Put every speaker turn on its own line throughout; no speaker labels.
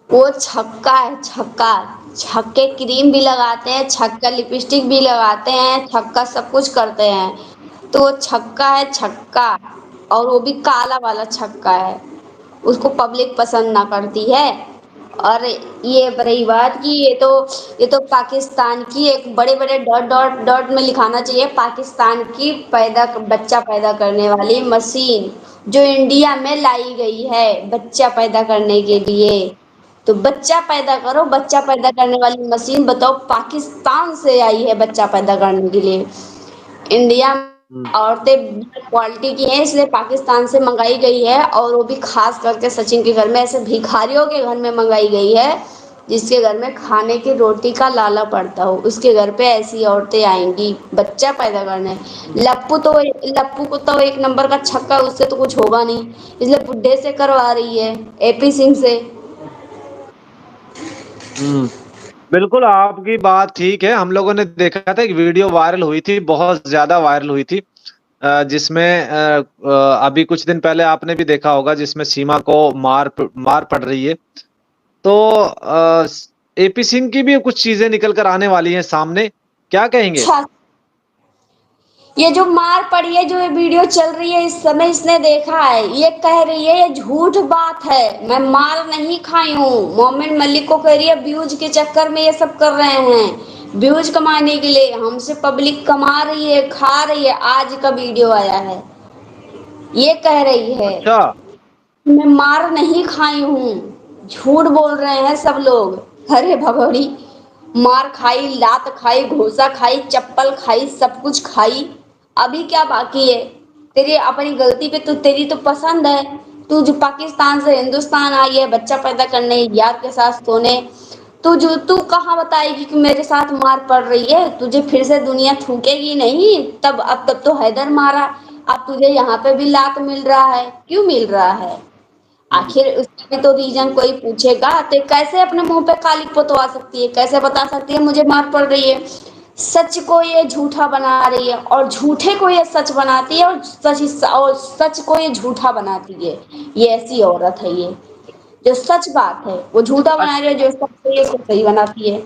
वो छक्का है, छक्का। छक्के क्रीम भी लगाते हैं, छक्का लिपस्टिक भी लगाते हैं, छक्का सब कुछ करते हैं। तो वो छक्का है, छक्का। और वो भी काला वाला छक्का है। उसको पब्लिक पसंद ना करती है। और ये रही बात कि ये तो पाकिस्तान की एक बड़े बड़े डॉट डॉट डॉट में लिखाना चाहिए, पाकिस्तान की बच्चा पैदा करने वाली मशीन जो इंडिया में लाई गई है बच्चा पैदा करने के लिए। तो बच्चा पैदा करो, बच्चा पैदा करने वाली मशीन बताओ पाकिस्तान से आई है बच्चा पैदा करने के लिए। इंडिया में
हम्म।
औरतें क्वालिटी की हैं इसलिए पाकिस्तान से मंगाई गई है, और वो भी खास करके सचिन के घर में, ऐसे भिखारियों के घर में मंगाई गई है जिसके घर में खाने की रोटी का लाला पड़ता हो, उसके घर पे ऐसी औरतें आएंगी बच्चा पैदा करने। लप्पू को तो एक नंबर का छक्का, उससे तो कुछ होगा नहीं, इसलिए बुड्ढे से करवा रही है, एपी सिंह से।
हम्म। बिल्कुल आपकी बात ठीक है। हम लोगों ने देखा था, एक वीडियो वायरल हुई थी, बहुत ज्यादा वायरल हुई थी, जिसमें अभी कुछ दिन पहले आपने भी देखा होगा, जिसमें सीमा को मार पड़ रही है। तो एपी सिंह की भी कुछ चीजें निकल कर आने वाली हैं सामने, क्या कहेंगे?
अच्छा, ये जो मार पड़ी है, जो ये वीडियो चल रही है इस समय, इसने देखा है, ये कह रही है ये झूठ बात है, मैं मार नहीं खाई हूँ। मोमिन मलिक को कह रही है व्यूज के चक्कर में ये सब कर रहे हैं, व्यूज कमाने के लिए हमसे पब्लिक कमा रही है, खा रही है। आज का वीडियो आया है, ये कह रही है
अच्छा।
मैं मार नहीं खाई हूँ। झूठ बोल रहे हैं सब लोग। अरे भगोड़ी, मार खाई, लात खाई, घोसा खाई, चप्पल खाई, सब कुछ खाई। अभी क्या बाकी है? तेरी अपनी गलती पे, तो तेरी तो पसंद है। तू जो पाकिस्तान से हिंदुस्तान आई है बच्चा पैदा करने, यार के साथ सोने, तू कहाँ बताएगी कि मेरे साथ मार पड़ रही है? तुझे फिर से दुनिया थूकेगी नहीं तब? अब तब तो हैदर मारा, अब तुझे यहाँ पे भी लात मिल रहा है, क्यों मिल रहा है?
हम्म।
आखिर उसका भी तो रीजन कोई पूछेगा, तो कैसे अपने मुंह पे कालिक पोतवा सकती है? कैसे बता सकती है मुझे मार पड़ रही है? सच को ये झूठा बना रही है, और झूठे को ये सच बनाती है, और सच को ये झूठा बनाती है। ये ऐसी औरत है ये, जो सच बात है वो झूठा बना रही है, जो सच है उसको सही बनाती है।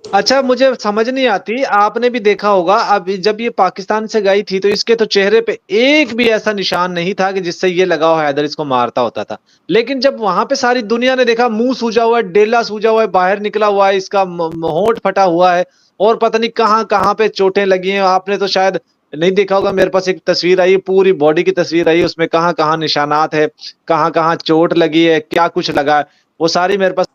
अच्छा, मुझे समझ नहीं आती, आपने भी देखा होगा, अब जब ये पाकिस्तान से गई थी तो इसके तो चेहरे पे एक भी ऐसा निशान नहीं था कि जिससे ये लगा हो हैदर इसको मारता होता था। लेकिन जब वहां पे सारी दुनिया ने देखा, मुंह सूजा हुआ है, डेला सूजा हुआ है, बाहर निकला हुआ है, इसका होंठ फटा हुआ है, और पता नहीं कहाँ कहाँ पे चोटें लगी हैं। आपने तो शायद नहीं देखा होगा, मेरे पास एक तस्वीर आई है, पूरी बॉडी की तस्वीर आई है, उसमें कहाँ कहाँ निशानात है, कहाँ कहाँ चोट लगी है, क्या कुछ लगा है, वो सारी मेरे पास।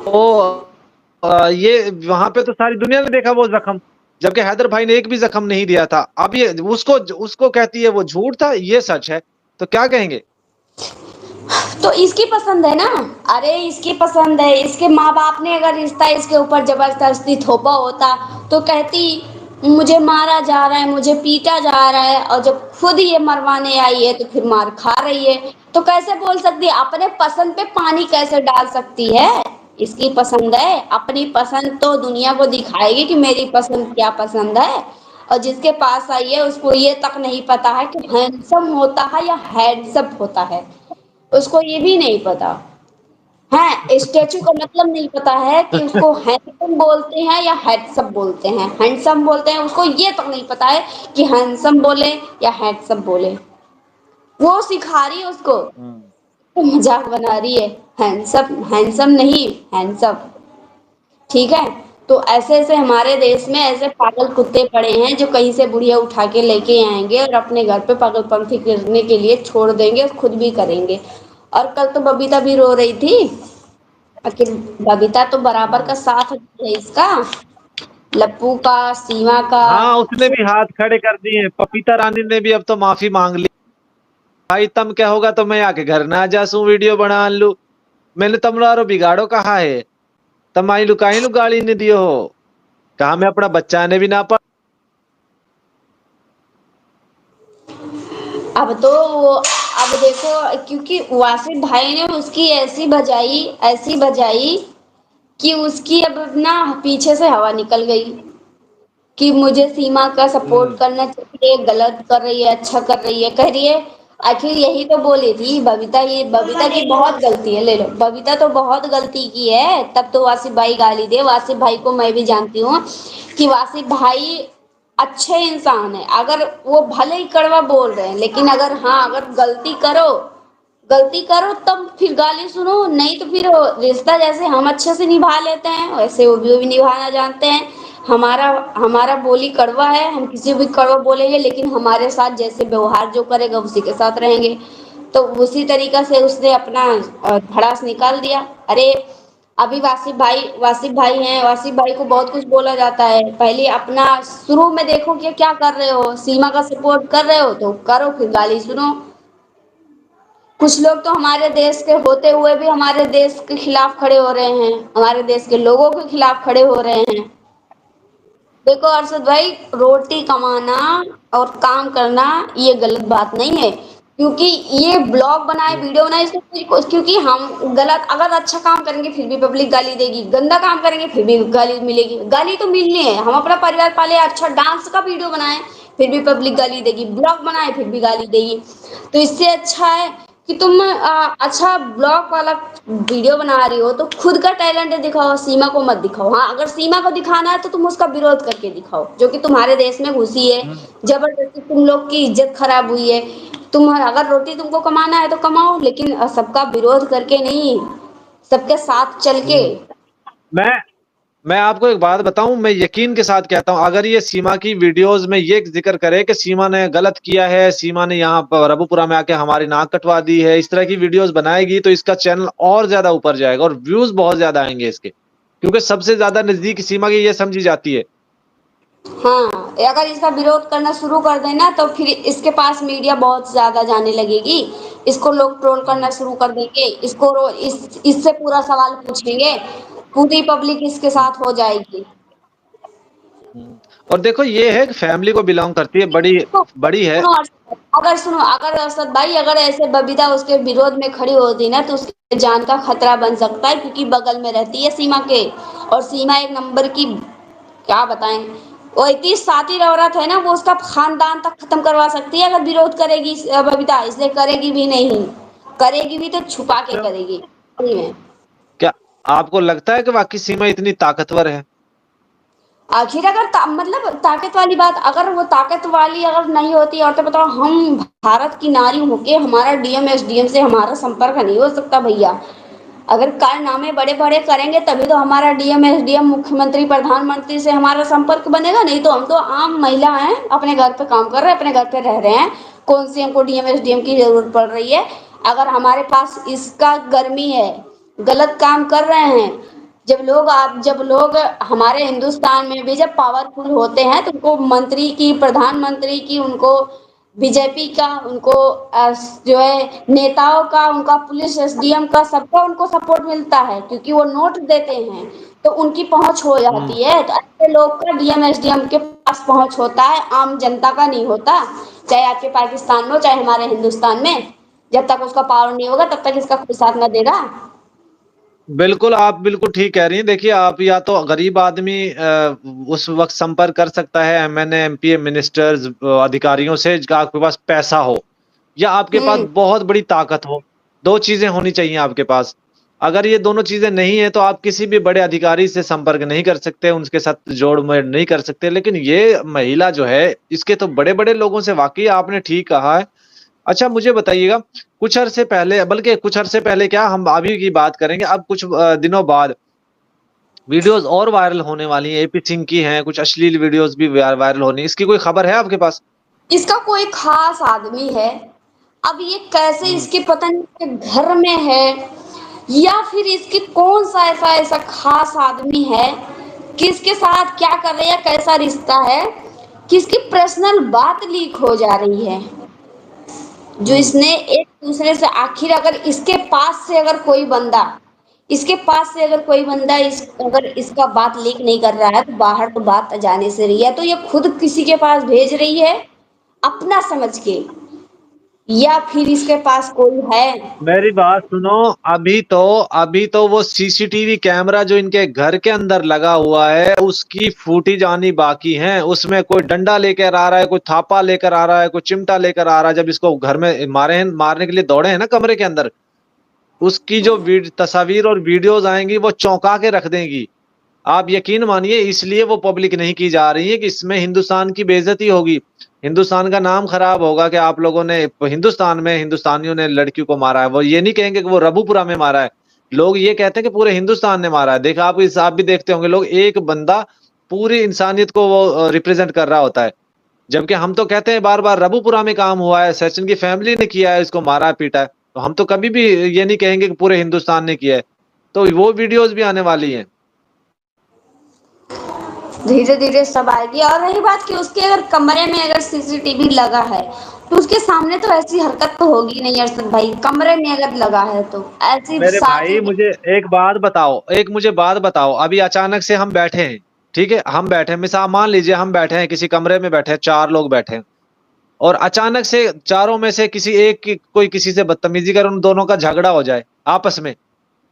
तो ये वहां पे तो सारी दुनिया ने देखा वो जख्म, जबकि हैदर भाई ने एक भी जख्म नहीं दिया था। अब ये उसको उसको कहती है वो झूठ था, ये सच है, तो क्या कहेंगे?
तो इसकी पसंद है ना। अरे इसकी पसंद है, इसके माँ बाप ने अगर रिश्ता इसके ऊपर जबरदस्ती थोपा होता तो कहती मुझे मारा जा रहा है, मुझे पीटा जा रहा है, और जब खुद ये मरवाने आई है तो फिर मार खा रही है, तो कैसे बोल सकती है? अपने पसंद पे पानी कैसे डाल सकती है? इसकी पसंद है, अपनी पसंद तो दुनिया को दिखाएगी कि मेरी पसंद क्या पसंद है। और जिसके पास आई है उसको ये तक नहीं पता है कि हैंडसम होता है या हैंडसम होता है, उसको ये भी नहीं पता है। स्टेचू का मतलब नहीं पता है कि उसको हैंडसम बोलते हैं या हैंडसम बोलते हैं। हैंडसम बोलते हैं, उसको ये तक नहीं पता है कि हैंडसम बोले या हैंडसम बोले। वो सिखा रही है उसको,
हम्म।
तो मजाक बना रही है। हैंडसम हैंडसम नहीं, हैंडसम। ठीक है। तो ऐसे ऐसे हमारे देश में ऐसे पागल कुत्ते पड़े हैं जो कहीं से बुढ़िया उठा के लेके आएंगे और अपने घर पे पागलपंथी करने के लिए छोड़ देंगे, और खुद भी करेंगे। और कल तो बबीता भी रो रही थी। आखिर बबीता तो बराबर का साथ है इसका, लप्पू का, सीमा का।
हाँ, उसने भी हाथ खड़े कर दिए, पपीता रानी ने भी अब तो माफी मांग ली। भाई तम क्या होगा तो मैं आके घर ना जासूं, वीडियो बना लू, मैंने तमरारो बिगाड़ो कहा है, तमाई लुकाई लु गाड़ी ने दियो हो, कहा मैं अपना बच्चा ने भी ना पा।
अब तो अब देखो, क्योंकि वासिफ भाई ने उसकी ऐसी बजाई कि उसकी अब ना पीछे से हवा निकल गई कि मुझे सीमा का सपोर्ट
हम्म।
करना चाहिए, गलत कर रही है, अच्छा कर रही है, कह रही है। आखिर यही तो बोली थी बबीता, ये बबीता की बहुत गलती है, ले लो, बबीता तो बहुत गलती की है, तब तो वासिफ भाई गाली दे। वासिफ भाई को मैं भी जानती हूँ कि वासिफ भाई अच्छे इंसान है, अगर वो भले ही कड़वा बोल रहे हैं, लेकिन अगर हाँ अगर गलती करो तब फिर गाली सुनो, नहीं तो फिर रिश्ता जैसे हम अच्छे से निभा लेते हैं वैसे वो भी निभाना जानते हैं। हमारा हमारा बोली कड़वा है, हम किसी भी कड़वा बोलेंगे, लेकिन हमारे साथ जैसे व्यवहार जो करेगा उसी के साथ रहेंगे। तो उसी तरीका से उसने अपना भड़ास निकाल दिया। अरे अभी वासिफ भाई हैं, वासिफ भाई को बहुत कुछ बोला जाता है, पहले अपना शुरू में देखो कि क्या कर रहे हो, सीमा का सपोर्ट कर रहे हो तो करो, फिर गाली सुनो। कुछ लोग तो हमारे देश के होते हुए भी हमारे देश के खिलाफ खड़े हो रहे हैं, हमारे देश के लोगों के खिलाफ खड़े हो रहे हैं। देखो अरशद भाई, रोटी कमाना और काम करना ये गलत बात नहीं है, क्योंकि ये ब्लॉग बनाए वीडियो बनाए क्योंकि हम गलत अगर अच्छा काम करेंगे फिर भी पब्लिक गाली देगी, गंदा काम करेंगे फिर भी गाली मिलेगी, गाली तो मिलनी है। हम अपना परिवार पाले, अच्छा डांस का वीडियो बनाए फिर भी पब्लिक गाली देगी, ब्लॉग बनाए फिर भी गाली देगी। तो इससे अच्छा है कि तुम अच्छा ब्लॉग वाला वीडियो बना रही हो तो खुद का टैलेंट दिखाओ, सीमा को मत दिखाओ। हाँ अगर सीमा को दिखाना है तो तुम उसका विरोध करके दिखाओ, जो कि तुम्हारे देश में घुसी है,
हम्म।
जबरदस्ती तुम लोग की इज्जत खराब हुई है। तुम अगर रोटी तुमको कमाना है तो कमाओ, लेकिन सबका विरोध करके नहीं, सबके साथ चल के।
हम्म। मैं मैं आपको एक बात बताऊं, मैं यकीन के साथ कहता हूं, अगर ये सीमा की वीडियोस में ये जिक्र करे कि सीमा ने गलत किया है, सीमा ने यहाँ पर रबुपुरा में आके हमारी नाक कटवा दी है, इस तरह की वीडियोस बनाएगी तो इसका चैनल और ज्यादा ऊपर जाएगा और व्यूज बहुत ज्यादा आएंगे इसके, क्योंकि सबसे ज्यादा नजदीक सीमा की ये समझी जाती है।
हाँ अगर इसका विरोध करना शुरू कर देना तो फिर इसके पास मीडिया बहुत ज्यादा जाने लगेगी, इसको लोग ट्रोल करना शुरू कर देंगे, इससे पूरा सवाल पूछेंगे, पूरी पब्लिक इसके साथ हो जाएगी।
हम्म। और देखो ये है कि फैमिली को बिलोंग करती है, बड़ी
तो
बड़ी है।
सुनो, अगर असद भाई अगर ऐसे बबीता उसके विरोध में खड़ी होती ना तो उसके जान का खतरा बन सकता है, क्योंकि बगल में रहती है सीमा के, और सीमा एक नंबर की, क्या बताएं, वो इतनी सातिर औरत है ना, वो उसका खानदान तक खत्म करवा सकती है अगर विरोध करेगी बबीता, इसलिए करेगी भी नहीं, करेगी भी तो छुपा के
तो
करेगी। सही में।
क्या आपको लगता है कि वाकई सीमा इतनी ताकतवर है?
आखिर अगर मतलब ताकत वाली बात, अगर वो ताकत वाली अगर नहीं होती, और तो बताओ हम भारत की नारी होके हमारा डीएम एसडीएम से हमारा संपर्क नहीं हो सकता भैया। अगर कारनामे बड़े बड़े करेंगे तभी तो हमारा डीएम एसडीएम मुख्यमंत्री प्रधानमंत्री से हमारा संपर्क बनेगा, नहीं तो हम तो आम महिला हैं, अपने घर पे काम कर रहे हैं, अपने घर पे रह रहे हैं, कौन सी हमको डीएम एसडीएम की जरूरत पड़ रही है। अगर हमारे पास इसका गर्मी है, गलत काम कर रहे हैं, जब लोग हमारे हिंदुस्तान में भी जब पावरफुल होते हैं तो उनको मंत्री की, प्रधानमंत्री की, उनको बीजेपी का, उनको जो है नेताओं का, उनका पुलिस एसडीएम का, सबका उनको सपोर्ट मिलता है क्योंकि वो नोट देते हैं, तो उनकी पहुंच हो
हम्म।
जाती है। तो ऐसे लोग का डीएम एसडीएम के पास पहुंच होता है, आम जनता का नहीं होता। चाहे आपके पाकिस्तान में हो चाहे हमारे हिंदुस्तान में, जब तक उसका पावर नहीं होगा तब तक इसका कोई साथ न देगा।
बिल्कुल, आप बिल्कुल ठीक कह रही हैं। देखिए, आप या तो गरीब आदमी उस वक़्त संपर्क कर सकता है एमएनए, एमपी, मिनिस्टर्स, अधिकारियों से, आपके पास पैसा हो या आपके पास
हम्म।
बहुत बड़ी ताकत हो। 2 चीज़ें होनी चाहिए आपके पास। अगर ये दोनों चीज़ें नहीं है तो आप किसी भी बड़े अधिकारी से संपर्क नहीं कर सकते, उनके साथ जोड़-मेल नहीं कर सकते। लेकिन ये महिला जो है, इसके तो बड़े-बड़े लोगों से, वाक़ई आपने ठीक कहा है। अच्छा मुझे बताइएगा, कुछ अरसे पहले, बल्कि कुछ अरसे पहले क्या, हम अभी की बात करेंगे, अब कुछ दिनों बाद वीडियोज़ और वायरल होने वाली हैं, एपी सिंह की हैं, कुछ अश्लील वीडियोज़ भी वायरल होनी है। इसकी कोई खबर है आपके पास?
इसका कोई खास आदमी है, अब ये कैसे
हुँ।
इसके पता नहीं इसके घर में है, या फिर इसकी कौन सा ऐसा ऐसा खास आदमी है, किसके साथ क्या कर रहे हैं, कैसा रिश्ता है, किसकी पर्सनल बात लीक हो जा रही है, जो
हुँ।
इसने एक दूसरे से, आखिर अगर इसके पास से अगर कोई बंदा, अगर इसका बात लीक नहीं कर रहा है तो बाहर तो बात जाने से रही है, तो ये खुद किसी के पास भेज रही है अपना समझ के। या फिर इसके पास कोई है?
मेरी बात सुनो। अभी तो वो सीसीटीवी कैमरा जो इनके घर के अंदर लगा हुआ है उसकी फुटेज आनी बाकी है। उसमें कोई डंडा लेकर आ रहा है, कोई थापा लेकर आ रहा है, कोई चिमटा लेकर आ रहा है। जब इसको घर में मारने के लिए दौड़े हैं ना कमरे के अंदर, उसकी जो तस्वीर और वीडियोस आएंगी वो चौंका के रख देंगी। आप यकीन मानिए, इसलिए वो पब्लिक नहीं की जा रही है कि इसमें हिंदुस्तान की बेइज्जती होगी, हिंदुस्तान का नाम खराब होगा कि आप लोगों ने हिंदुस्तान में हिंदुस्तानियों ने लड़कियों को मारा है। वो ये नहीं कहेंगे कि वो रबूपुरा में मारा है, लोग ये कहते हैं कि पूरे हिंदुस्तान ने मारा है। देखा आप भी देखते होंगे, लोग एक बंदा पूरी इंसानियत को वो रिप्रेजेंट कर रहा होता है, जबकि हम तो कहते हैं बार बार रबूपुरा में काम हुआ है, सचिन की फैमिली ने किया है, इसको मारा है पीटा है। तो हम तो कभी भी ये नहीं कहेंगे कि पूरे हिंदुस्तान ने किया है। तो वो वीडियोस भी आने वाली हैं।
धीरे धीरे सब आएगी। और रही बात कि उसके अगर कमरे में अगर सीसीटीवी लगा है तो उसके सामने तो ऐसी हरकत तो होगी नहीं अरशद भाई, कमरे में अगर लगा है तो ऐसी
मेरे
साथ
भाई मुझे एक मुझे बात बताओ, अभी अचानक से हम बैठे हैं, ठीक है, हम बैठे हैं, मिसाल मान लीजिए हम बैठे हैं किसी कमरे में, बैठे हैं 4 लोग बैठे हैं, और अचानक से चारों में से किसी एक की कोई किसी से बदतमीजी करे, उन दोनों का झगड़ा हो जाए आपस में,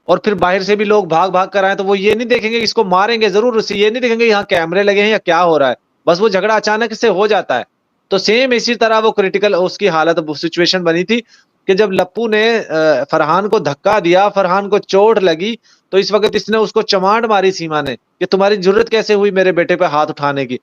और फिर बाहर से भी लोग भाग-भाग कर आएँ, तो वो ये नहीं देखेंगे कि इसको मारेंगे ज़रूर, उसे ये नहीं देखेंगे यहाँ कैमरे लगे हैं या क्या हो रहा है। बस वो झगड़ा अचानक से हो जाता है। तो सेम इसी तरह वो क्रिटिकल उसकी हालत वो सिचुएशन बनी थी कि जब लप्पू ने फरहान को धक्का दिया, फरहान को चोट लगी, तो इस वक़्त इसने उसको चमाड़ मारी सीमा ने कि तुम्हारी ज़रूरत कैसे हुई मेरे बेटे पे हाथ उठाने की?